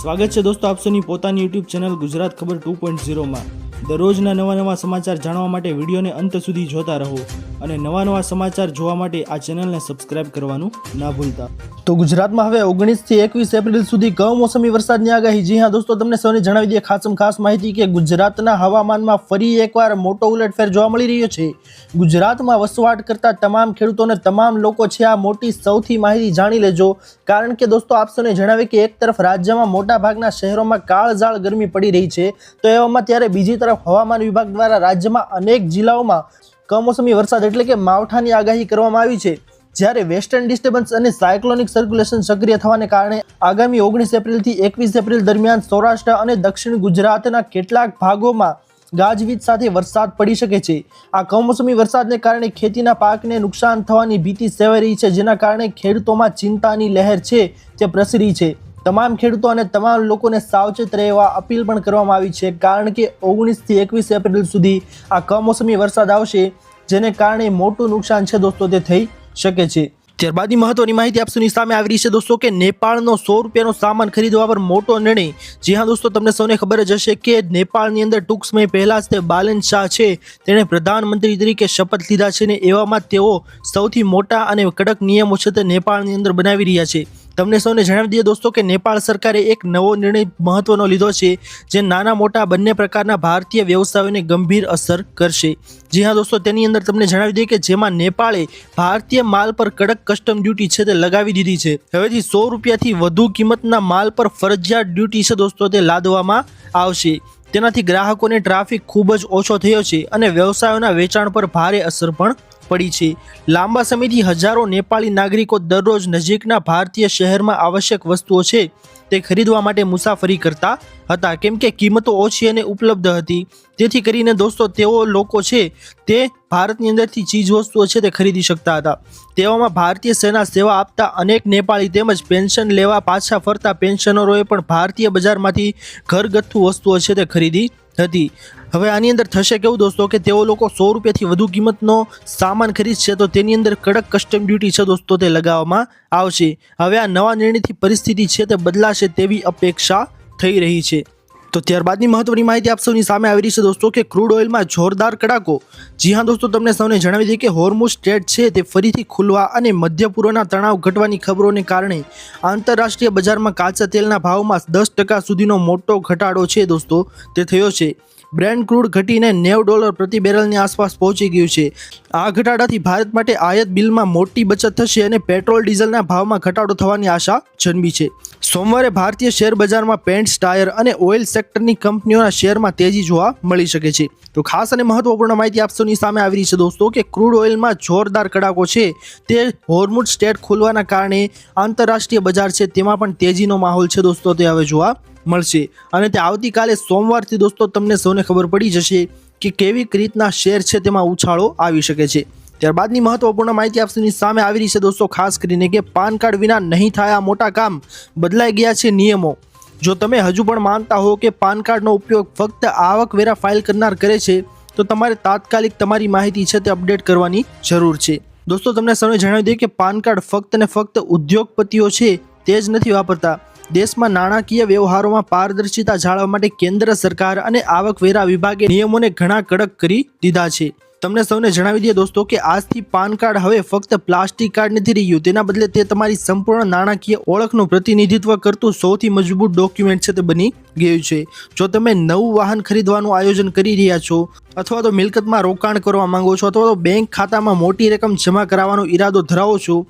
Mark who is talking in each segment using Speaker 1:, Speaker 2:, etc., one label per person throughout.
Speaker 1: સ્વાગત છે દોસ્તો આપસોની પોતાની યુટ્યુબ ચેનલ ગુજરાત ખબર 2.0 માં દરરોજના નવા સમાચાર જાણવા માટે વિડીયોને અંત સુધી જોતા રહો અને નવા સમાચાર જોવા માટે આ ચેનલને સબસ્ક્રાઇબ કરવાનું ના ભૂલતા। તો ગુજરાતમાં હવે 19 થી 21 એપ્રિલ સુધી કમોસમી વરસાદની આગાહી। જી હા દોસ્તો, તમને સૌને જણાવી દઈએ ખાસ માહિતી કે ગુજરાતના હવામાનમાં ફરી એકવાર મોટો ઉલટફેર જોવા મળી રહ્યો છે। ગુજરાતમાં વસવાટ કરતા તમામ ખેડૂતોને તમામ લોકો છે આ મોટી સૌથી માહિતી જાણી લેજો, કારણ કે દોસ્તો આપ સૌને જણાવે કે એક તરફ રાજ્યમાં મોટા ભાગના શહેરોમાં કાળઝાળ ગરમી પડી રહી છે, તો એવામાં ત્યારે બીજી તરફ હવામાન વિભાગ દ્વારા રાજ્યમાં અનેક જિલ્લાઓમાં કમોસમી વરસાદ એટલે કે માવઠાની આગાહી કરવામાં આવી છે। જ્યારે વેસ્ટર્ન ડિસ્ટર્બન્સ અને સાયક્લોનિક સર્ક્યુલેશન સક્રિય થવાને કારણે આગામી 19 એપ્રિલથી 21 એપ્રિલ દરમિયાન સૌરાષ્ટ્ર અને દક્ષિણ ગુજરાતના કેટલાક ભાગોમાં ગાજવીજ સાથે વરસાદ પડી શકે છે। આ કમોસમી વરસાદને કારણે ખેતીના પાકને નુકસાન થવાની ભીતિ સેવાઈ રહી છે, જેના કારણે ખેડૂતોમાં ચિંતાની લહેર છે તે પ્રસરી છે। તમામ ખેડૂતો અને તમામ લોકોને સાવચેત રહેવા અપીલ પણ કરવામાં આવી છે, કારણ કે 19 થી 21 એપ્રિલ સુધી આ કમોસમી વરસાદ આવશે, જેને કારણે મોટું નુકસાન છે દોસ્તો તે થઈ શકે છે। ત્યારબાદની મહત્વની માહિતી આપસોની સામે આવી રહી છે દોસ્તો કે નેપાળનો 100 રૂપિયાનો સામાન ખરીદવા પર મોટો નિર્ણય। જી હા દોસ્તો, તમને સૌને ખબર જ હશે કે નેપાળની અંદર ટૂંક સમય પહેલા જ તે બાલેન શાહ છે તેણે પ્રધાનમંત્રી તરીકે શપથ લીધા છે, ને એવામાં તેઓ સૌથી મોટા અને કડક નિયમો છે તે નેપાળની અંદર બનાવી રહ્યા છે। તમને સૌને જણાવી દઈએ દોસ્તો કે નેપાળ સરકારે એક નવો નિર્ણય મહત્વનો લીધો છે, જે નાના મોટા બંને પ્રકારના ભારતીય વ્યવસાયોને ગંભીર અસર કરશે। જી હા દોસ્તો, તેની અંદર તમને જણાવી દઈએ કે જેમાં નેપાળે ભારતીય માલ પર કડક કસ્ટમ ડ્યુટી છે તે લગાવી દીધી છે। હવેથી 100 રૂપિયાથી વધુ કિંમતના માલ પર ફરજિયાત ડ્યુટી છે દોસ્તો તે લાદવામાં આવશે। તેનાથી ગ્રાહકોને ટ્રાફિક ખૂબ જ ઓછો થયો છે અને વ્યવસાયોના વેચાણ પર ભારે અસર પણ પડી છે। લાંબા સમયથી હજારો નેપાળી નાગરિકો દરરોજ નજીકના ભારતીય શહેરમાં આવશ્યક વસ્તુઓ છે તે ખરીદવા માટે મુસાફરી કરતા હતા, કેમ કે કિંમતો ઓછી અને ઉપલબ્ધ હતી। તેથી કરીને દોસ્તો તેઓ લોકો છે તે ભારતની અંદરથી ચીજ વસ્તુઓ છે તે ખરીદી શકતા હતા। તેવામાં ભારતીય સેના સેવા આપતા અનેક નેપાળી તેમજ પેન્શન લેવા પાછા ફરતા પેન્શનરોએ પણ ભારતીય બજારમાંથી ઘરગથ્થુ વસ્તુઓ છે તે ખરીદી હતી। હવે આની અંદર થશે કેવું દોસ્તો કે તેઓ લોકો 100 રૂપિયાથી વધુ કિંમતનો સામાન ખરીદશે તો તેની અંદર કડક કસ્ટમ ડ્યુટી છે દોસ્તો તે લગાવવામાં આવશે। હવે આ નવા નિર્ણયથી પરિસ્થિતિ છે તે બદલાશે તેવી અપેક્ષા થઈ રહી છે। તો ત્યારબાદની મહત્વની માહિતી આપ સૌની સામે આવી રહી છે દોસ્તો કે ક્રૂડ ઓઇલમાં જોરદાર કડાકો। જી હા દોસ્તો, તમને સૌને જણાવી દઈએ કે હોર્મુઝ સ્ટ્રેટ છે તે ફરીથી ખુલવા અને મધ્ય પૂર્વના તણાવ ઘટવાની ખબરોને કારણે આંતરરાષ્ટ્રીય બજારમાં કાચા તેલના ભાવમાં 10% સુધીનો મોટો ઘટાડો છે દોસ્તો તે થયો છે। બ્રેન્ટ ક્રૂડ ઘટીને $90 પ્રતિ બેરલની આસપાસ પહોંચી ગયું છે। આ ઘટાડાથી ભારત માટે આયાત બિલમાં મોટી બચત થશે અને પેટ્રોલ ડીઝલના ભાવમાં ઘટાડો થવાની આશા જન્મી છે। સોમવારે ભારતીય શેર બજારમાં પેન્ટ્સ, ટાયર અને ઓઇલ સેક્ટરની કંપનીઓના શેરમાં તેજી જોવા મળી શકે છે। તો ખાસ અને મહત્વપૂર્ણ માહિતી આપ સૌની સામે આવી રહી છે દોસ્તો કે ક્રૂડ ઓઇલમાં જોરદાર કડાકો છે તે હોર્મુઝ સ્ટ્રેટ ખુલવાના કારણે આંતરરાષ્ટ્રીય બજાર છે તેમાં પણ તેજીનો માહોલ છે દોસ્તો તે હવે જોવા મળશે, અને તે આવતીકાલે સોમવારથી દોસ્તો તમને સૌને ખબર પડી જશે કે કેવી રીતના શેર છે તેમાં ઉછાળો આવી શકે છે। ત્યારબાદની મહત્વપૂર્ણ માહિતી આપની સામે આવી રહી છે દોસ્તો ખાસ કરીને કે પાન કાર્ડ વિના નહીં થાય આ મોટા કામ, બદલાઈ ગયા છે નિયમો। જો તમે હજુ પણ માનતા હો કે પાન કાર્ડનો ઉપયોગ ફક્ત આવકવેરા ફાઇલ કરનાર કરે છે તો તમારે તાત્કાલિક તમારી માહિતી છે તે અપડેટ કરવાની જરૂર છે। દોસ્તો તમને સૌને જણાવી દઈએ કે પાન કાર્ડ ફક્ત ને ફક્ત ઉદ્યોગપતિઓ છે તે જ નથી વાપરતા। દેશમાં નાણાકીય વ્યવહારોમાં પારદર્શિતા જાળવવા માટે કેન્દ્ર સરકાર અને આવકવેરા વિભાગે નિયમોને ઘણા કડક કરી દીધા છે। તમને સૌને જણાવી દઈએ દોસ્તો કે આજથી પાન કાર્ડ હવે ફક્ત પ્લાસ્ટિક કાર્ડ નથી રહ્યું, તેના બદલે તે તમારી સંપૂર્ણ નાણાકીય ઓળખનું પ્રતિનિધિત્વ કરતું સૌથી મજબૂત ડોક્યુમેન્ટ છે તે બની ગયું છે। જો તમે નવું વાહન ખરીદવાનું આયોજન કરી રહ્યા છો અથવા તો મિલકતમાં રોકાણ કરવા માંગો છો અથવા તો બેંક ખાતામાં મોટી રકમ જમા કરાવવાનો ઈરાદો ધરાવો છો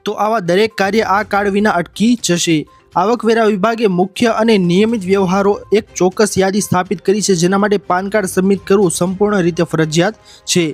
Speaker 1: તો આવા દરેક કાર્ય આ કાર્ડ વિના અટકી જશે। આવકવેરા વિભાગે મુખ્ય અને નિયમિત વ્યવહારો એક ચોક્કસ યાદી સ્થાપિત કરી છે, જેના માટે પાન કાર્ડ સબમિટ કરવું સંપૂર્ણ રીતે ફરજિયાત છે।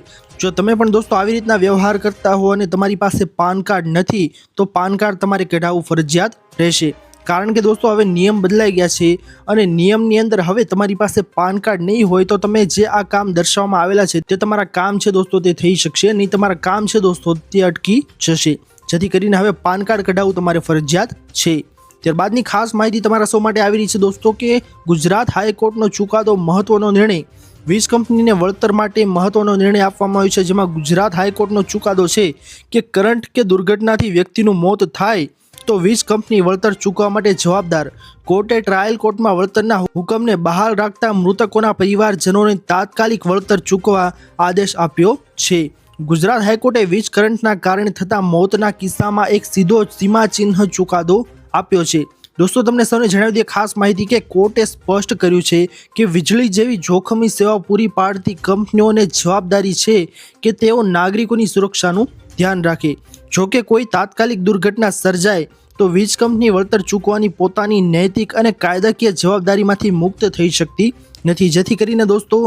Speaker 1: જો તમે પણ દોસ્તો આવી રીતના વ્યવહાર કરતા હો અને તમારી પાસે પાન કાર્ડ નથી તો પાન કાર્ડ તમારે કઢાવવું ફરજિયાત રહેશે, કારણ કે દોસ્તો હવે નિયમ બદલાઈ ગયા છે અને નિયમની અંદર હવે તમારી પાસે પાન કાર્ડ નહીં હોય તો તમે જે આ કામ દર્શાવવામાં આવેલા છે તે તમારા કામ છે દોસ્તો તે થઈ શકશે નહીં, તમારા કામ છે દોસ્તો તે અટકી જશે, જેથી કરીને હવે પાન કાર્ડ કઢાવવું તમારે ફરજિયાત છે। ત્યારબાદની ખાસ માહિતી તમારા સૌ માટે આવી રહી છે દોસ્તો કે ગુજરાત હાઈકોર્ટનો ચુકાદો મહત્વનો નિર્ણય। વીજ કંપનીને વળતર માટે મહત્વનો નિર્ણય આપવામાં આવ્યો છે, જેમાં ગુજરાત હાઈકોર્ટનો ચુકાદો છે કે કરંટ કે દુર્ઘટનાથી વ્યક્તિનું મોત થાય તો વીજ કંપની વળતર ચૂકવવા માટે જવાબદાર. કોર્ટે ટ્રાયલ કોર્ટમાં વળતરના હુકમને બહાલ રાખતા મૃતકોના પરિવારજનોને તાત્કાલિક વળતર ચૂકવવા આદેશ આપ્યો છે. ગુજરાત હાઈકોર્ટે વીજ કરંટના કારણે થતા મોતના કિસ્સામાં એક સીધો સીમાચિહ્ન ચુકાદો આપ્યો છે. દોસ્તો, તમને સૌને જણાવી દઈએ ખાસ માહિતી કે કોર્ટે સ્પષ્ટ કર્યું છે કે વીજળી જેવી જોખમી સેવાઓ પૂરી પાડતી કંપનીઓને જવાબદારી છે કે તેઓ નાગરિકોની સુરક્ષાનું ધ્યાન રાખે. જો કે કોઈ તાત્કાલિક દુર્ઘટના સર્જાય તો વીજ કંપની વળતર ચૂકવવાની પોતાની નૈતિક અને કાયદાકીય જવાબદારીમાંથી મુક્ત થઈ શકતી નથી. જેથી કરીને દોસ્તો,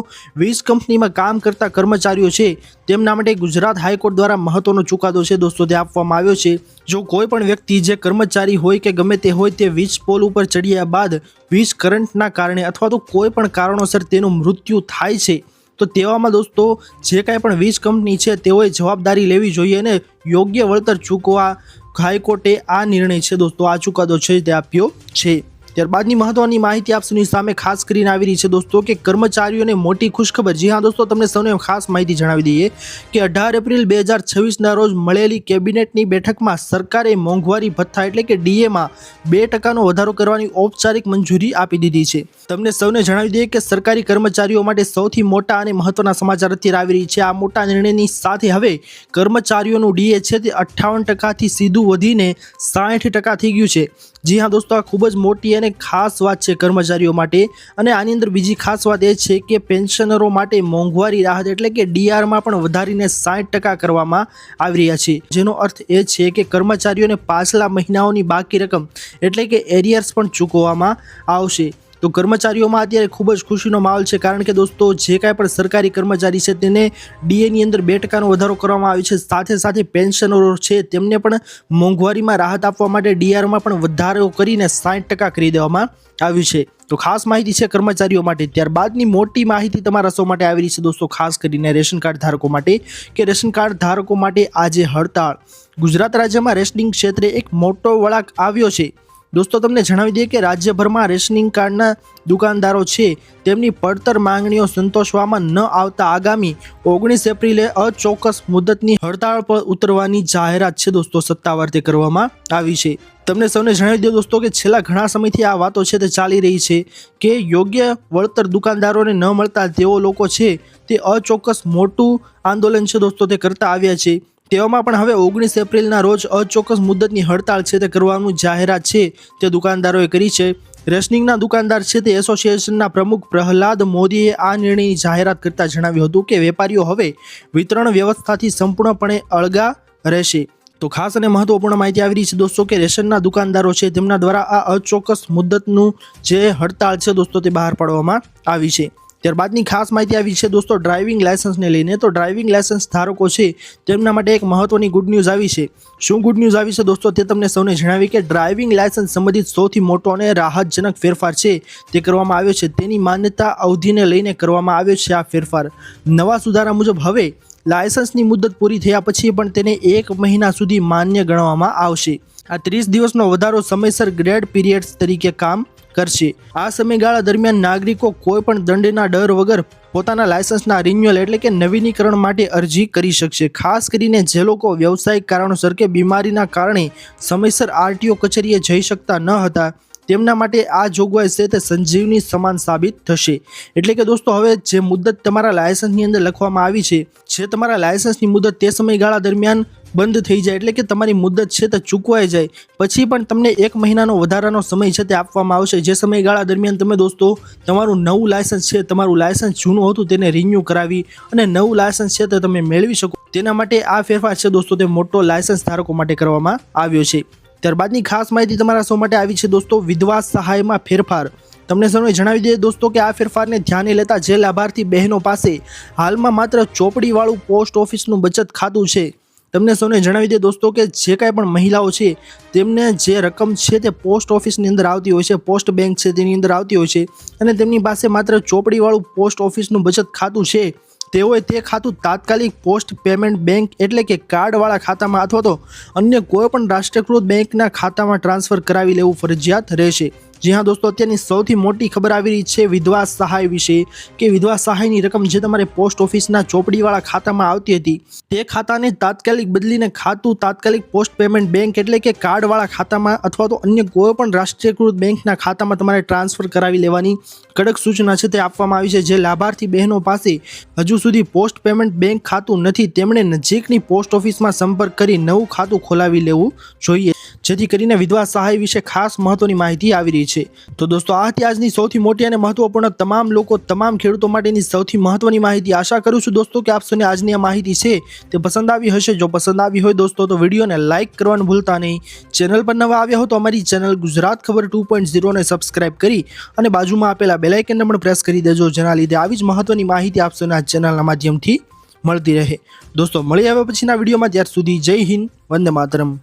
Speaker 1: વીજ કંપનીમાં કામ કરતા કર્મચારીઓ છે તેમના માટે ગુજરાત હાઈકોર્ટ દ્વારા મહત્વનો ચુકાદો છે દોસ્તો તે આપવામાં આવ્યો છે. જો કોઈ પણ વ્યક્તિ જે કર્મચારી હોય કે ગમે તે હોય તે વીજ પોલ ઉપર ચડ્યા બાદ વીજ કરંટના કારણે અથવા તો કોઈ પણ કારણોસર તેનું મૃત્યુ થાય છે તો તેવામાં દોસ્તો જે કાંઈ પણ વીજ કંપની છે તેઓએ જવાબદારી લેવી જોઈએ અને યોગ્ય વળતર ચૂકવવા હાઈકોર્ટે આ નિર્ણય છે દોસ્તો, આ ચુકાદો છે તે આપ્યો છે. ત્યારબાદની મહત્વની માહિતી આપ સૌની સામે ખાસ કરીને આવી રહી છે દોસ્તો કે કર્મચારીઓને મોટી ખુશખબર. જી હા દોસ્તો, તમને સૌને ખાસ માહિતી જણાવી દઈએ કે 18 એપ્રિલ 2026ના રોજ મળેલી કેબિનેટની બેઠકમાં સરકારે મોંઘવારી ભથ્થા એટલે કે ડીએમાં 2% વધારો કરવાની ઔપચારિક મંજૂરી આપી દીધી છે. તમને સૌને જણાવી દઈએ કે સરકારી કર્મચારીઓ માટે સૌથી મોટા અને મહત્વના સમાચાર અત્યારે આવી રહી છે. આ મોટા નિર્ણયની સાથે હવે કર્મચારીઓનું ડીએ છે તે 58%થી સીધું વધીને 60% થઈ ગયું છે. જી હા દોસ્તો, આ ખૂબ જ મોટી અને ખાસ વાત છે કર્મચારીઓ માટે. અને આની અંદર બીજી ખાસ વાત એ છે કે પેન્શનરો માટે મોંઘવારી રાહત એટલે કે ડીઆરમાં પણ વધારીને 60% કરવામાં આવી રહ્યા છે. જેનો અર્થ એ છે કે કર્મચારીઓને પાછલા મહિનાઓની બાકી રકમ એટલે કે એરિયર્સ પણ ચૂકવવામાં આવશે. તો કર્મચારીઓમાં અત્યારે ખૂબ જ ખુશીનો માહોલ છે, કારણ કે દોસ્તો જે કાંઈ પણ સરકારી કર્મચારી છે તેને ડીએની અંદર 2% વધારો કરવામાં આવ્યો છે. સાથે સાથે પેન્શનરો છે તેમને પણ મોંઘવારીમાં રાહત આપવા માટે ડીઆરમાં પણ વધારો કરીને 60% કરી દેવામાં આવ્યું છે. તો ખાસ માહિતી છે કર્મચારીઓ માટે. ત્યારબાદની મોટી માહિતી તમારા સૌ માટે આવી રહી છે દોસ્તો, ખાસ કરીને રેશન કાર્ડ ધારકો માટે કે રેશન કાર્ડ ધારકો માટે આજે હડતાળ. ગુજરાત રાજ્યમાં રેશનિંગ ક્ષેત્રે એક મોટો વળાંક આવ્યો છે. દોસ્તો, તમને જણાવી દઈએ કે રાજ્યભરમાં રેશનિંગ કાર્ડના દુકાનદારો છે તેમની પડતર માંગણીઓ સંતોષવામાં ન આવતા આગામી 19 એપ્રિલે અચોક્કસ મુદતની હડતાળ પર ઉતરવાની જાહેરાત છે દોસ્તો સત્તાવાર તે કરવામાં આવી છે. તમને સૌને જણાવી દો દોસ્તો કે છેલ્લા ઘણા સમયથી આ વાતો છે તે ચાલી રહી છે કે યોગ્ય વળતર દુકાનદારોને ન મળતા તેઓ લોકો છે તે અચોક્કસ મોટું આંદોલન છે દોસ્તો તે કરતા આવ્યા છે. તેવામાં પણ હવે 19 એપ્રિલના રોજ અચોક્કસ મુદ્દતની હડતાળ છે તે કરવાનું જાહેરાત છે તે દુકાનદારોએ કરી છે. રેશનિંગના દુકાનદાર છે તે એસોસિએશનના પ્રમુખ પ્રહલાદ મોદીએ આ નિર્ણયની જાહેરાત કરતા જણાવ્યું હતું કે વેપારીઓ હવે વિતરણ વ્યવસ્થાથી સંપૂર્ણપણે અળગા રહેશે. તો ખાસ અને મહત્વપૂર્ણ માહિતી આવી રહી છે દોસ્તો કે રેશનના દુકાનદારો છે તેમના દ્વારા આ અચોક્કસ મુદ્દતનું જે હડતાળ છે દોસ્તો તે બહાર પાડવામાં આવી છે. ત્યારબાદની ખાસ માહિતી આવી છે દોસ્તો ડ્રાઇવિંગ લાયસન્સને લઈને. તો ડ્રાઇવિંગ લાયસન્સ ધારકો છે તેમના માટે એક મહત્વની ગુડ ન્યૂઝ આવી છે. શું ગુડ ન્યૂઝ આવી છે દોસ્તો તે તમને સૌને જણાવી કે ડ્રાઇવિંગ લાયસન્સ સંબંધિત સૌથી મોટો અને રાહતજનક ફેરફાર છે તે કરવામાં આવ્યો છે. તેની માન્યતા અવધિને લઈને કરવામાં આવ્યો છે આ ફેરફાર. નવા સુધારા મુજબ હવે લાયસન્સની મુદત પૂરી થયા પછી પણ તેને 1 મહિના સુધી માન્ય ગણવામાં આવશે. આ 30 દિવસનો વધારો સમયસર ગ્રેડ પીરિયડ્સ તરીકે કામ કરશે. આ સમયગાળા દરમિયાન નાગરિકો કોઈ પણ દંડના ડર વગર પોતાના લાયસન્સના રિન્યુઅલ એટલે કે નવીનીકરણ માટે અરજી કરી શકશે. ખાસ કરીને જે લોકો વ્યવસાયિક કારણોસર કે બીમારીના કારણે સમયસર આરટીઓ કચેરીએ જઈ શકતા ન હતા તેમના માટે આ જોગવાઈ છે તે સંજીવની સમાન સાબિત થશે. એટલે કે દોસ્તો હવે જે મુદત તમારા લાયસન્સની અંદર લખવામાં આવી છે, જે તમારા લાયસન્સની મુદત તે સમયગાળા દરમિયાન બંધ થઈ જાય એટલે કે તમારી મુદત છે તે ચૂકવાઈ જાય પછી પણ તમને 1 મહિનાનો વધારાનો સમય છે તે આપવામાં આવશે. જે સમયગાળા દરમિયાન તમે દોસ્તો તમારું નવું લાયસન્સ છે, તમારું લાયસન્સ જૂનું હતું તેને રિન્યૂ કરાવી અને નવું લાયસન્સ છે તે તમે મેળવી શકો. તેના માટે આ ફેરફાર છે દોસ્તો તે મોટો લાયસન્સ ધારકો માટે કરવામાં આવ્યો છે. ત્યારબાદની ખાસ માહિતી તમારા સૌ માટે આવી છે દોસ્તો વિધવા સહાયમાં ફેરફાર. તમને સૌને જણાવી દઈએ દોસ્તો કે આ ફેરફારને ધ્યાને લેતા જે લાભાર્થી બહેનો પાસે હાલમાં માત્ર ચોપડીવાળું પોસ્ટ ઓફિસનું બચત ખાતું છે, તમને સૌને જણાવી દઈએ દોસ્તો કે જે કાંઈ પણ મહિલાઓ છે તેમને જે રકમ છે તે પોસ્ટ ઓફિસની અંદર આવતી હોય છે, પોસ્ટ બેંક છે તેની અંદર આવતી હોય છે અને તેમની પાસે માત્ર ચોપડીવાળું પોસ્ટ ઓફિસનું બચત ખાતું છે, તેઓએ તે ખાતું તાત્કાલિક પોસ્ટ પેમેન્ટ બેંક એટલે કે કાર્ડવાળા ખાતામાં અથવા તો અન્ય કોઈ પણ રાષ્ટ્રીયકૃત બેંકના ખાતામાં ટ્રાન્સફર કરાવી લેવું ફરજિયાત રહેશે. જી હા દોસ્તો, અત્યારની સૌથી મોટી ખબર આવી રહી છે વિધવા સહાય વિશે કે વિધવા સહાયની રકમ જે તમારે પોસ્ટ ઓફિસના ચોપડીવાળા ખાતામાં આવતી હતી તે ખાતાને તાત્કાલિક બદલીને ખાતું તાત્કાલિક પોસ્ટ પેમેન્ટ બેંક એટલે કે કાર્ડવાળા ખાતામાં અથવા તો અન્ય કોઈ પણ રાષ્ટ્રીયકૃત બેંકના ખાતામાં તમારે ટ્રાન્સફર કરાવી લેવાની કડક સૂચના છે તે આપવામાં આવી છે. જે લાભાર્થી બહેનો પાસે હજુ સુધી પોસ્ટ પેમેન્ટ બેંક ખાતું નથી તેમણે નજીકની પોસ્ટ ઓફિસમાં સંપર્ક કરી નવું ખાતું ખોલાવી લેવું જોઈએ, જેથી કરીને વિધવા સહાય વિશે ખાસ મહત્વની માહિતી આવી રહી છે. તો દોસ્તો, આ હતી આજની સૌથી મોટી અને મહત્વપૂર્ણ તમામ ખેડૂતો માટેની સૌથી મહત્વની માહિતી. આશા કરું છું દોસ્તો કે આપ સૌને આજની આ માહિતી છે તે પસંદ આવી હશે. જો પસંદ આવી હોય દોસ્તો તો વિડીયોને લાઇક કરવાનું ભૂલતા નહીં. ચેનલ પર નવા આવ્યા હો તો અમારી ચેનલ ગુજરાત ખબર 2.0 ને સબસ્ક્રાઇબ કરી અને બાજુમાં આપેલા બેલ આઇકનને પણ પ્રેસ કરી દેજો, જેના લીધે આવી જ મહત્વની માહિતી આપ સૌને આ ચેનલના માધ્યમથી મળતી રહે. દોસ્તો, મળી આવ્યા પછીના વિડીયોમાં. ત્યાર સુધી જય હિન્દ, વંદે માતરમ.